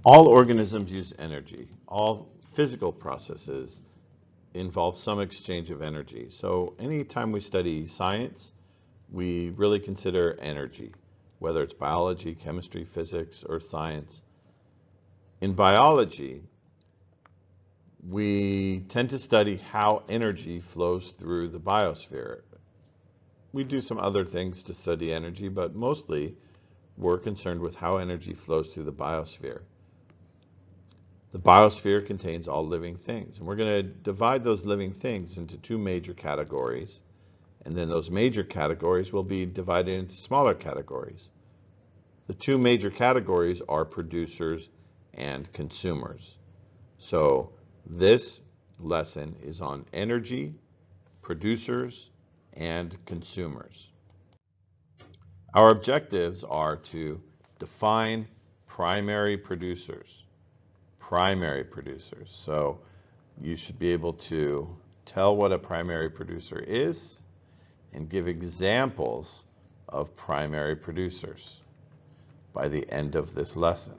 All organisms use energy. All physical processes involve some exchange of energy. So anytime we study science, we really consider energy, whether it's biology, chemistry, physics, or science. In biology, we tend to study how energy flows through the biosphere. We do some other things to study energy, but mostly we're concerned with how energy flows through the biosphere. The biosphere contains all living things, and we're going to divide those living things into two major categories, and then those major categories will be divided into smaller categories. The two major categories are producers and consumers. So this lesson is on energy, producers, and consumers. Our objectives are to define primary producers. Primary producers. So you should be able to tell what a primary producer is and give examples of primary producers by the end of this lesson.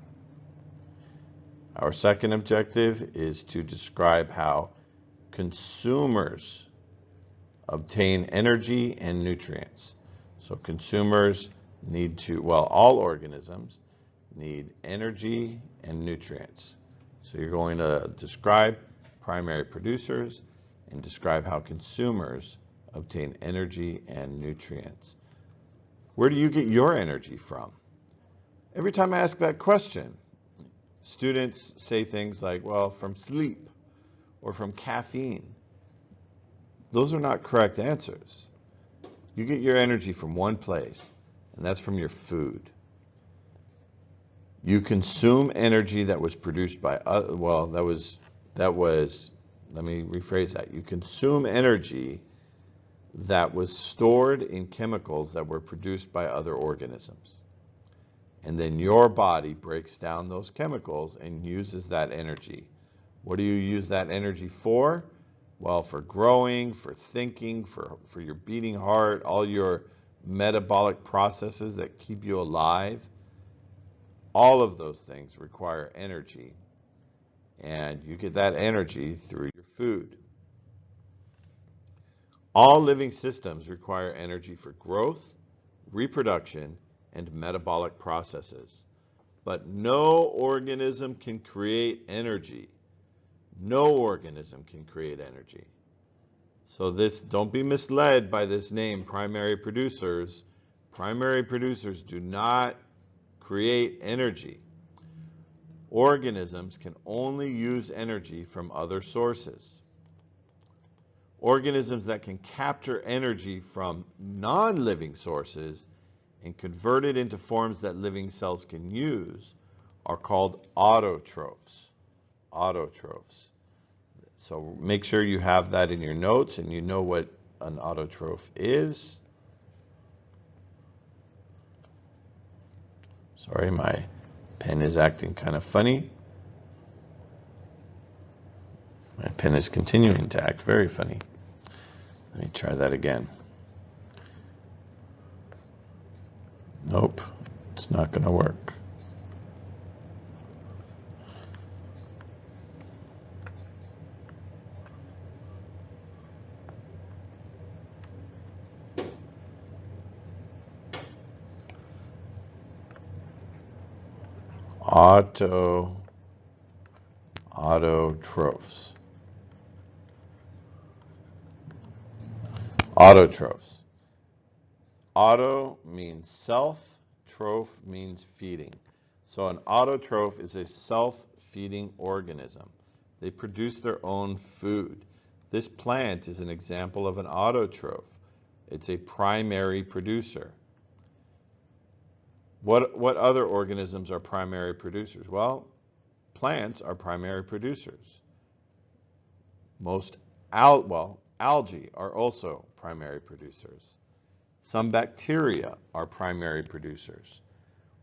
Our second objective is to describe how consumers obtain energy and nutrients. So consumers need to, well, all organisms need energy and nutrients. So you're going to describe primary producers and describe how consumers obtain energy and nutrients. Where do you get your energy from? Every time I ask that question, students say things like, well, from sleep or from caffeine. Those are not correct answers. You get your energy from one place, and that's from your food. You consume energy that was produced by, let me rephrase that. You consume energy that was stored in chemicals that were produced by other organisms. And then your body breaks down those chemicals and uses that energy. What do you use that energy for? Well, for growing, for thinking, for your beating heart, all your metabolic processes that keep you alive. All of those things require energy. And you get that energy through your food. All living systems require energy for growth, reproduction, and metabolic processes. But no organism can create energy. No organism can create energy. So don't be misled by this name, primary producers. Primary producers do not create energy. Organisms can only use energy from other sources. Organisms that can capture energy from non-living sources and convert it into forms that living cells can use are called autotrophs. Autotrophs. So make sure you have that in your notes and you know what an autotroph is. Sorry, my pen is acting kind of funny. My pen is continuing to act very funny. Let me try that again. Nope, it's not going to work. Autotrophs. Autotrophs. Auto means self, troph means feeding. So an autotroph is a self-feeding organism. They produce their own food. This plant is an example of an autotroph. It's a primary producer. What other organisms are primary producers? Well, plants are primary producers. Algae are also primary producers. Some bacteria are primary producers.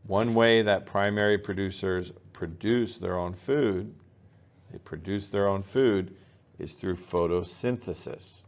One way that primary producers produce their own food, is through photosynthesis.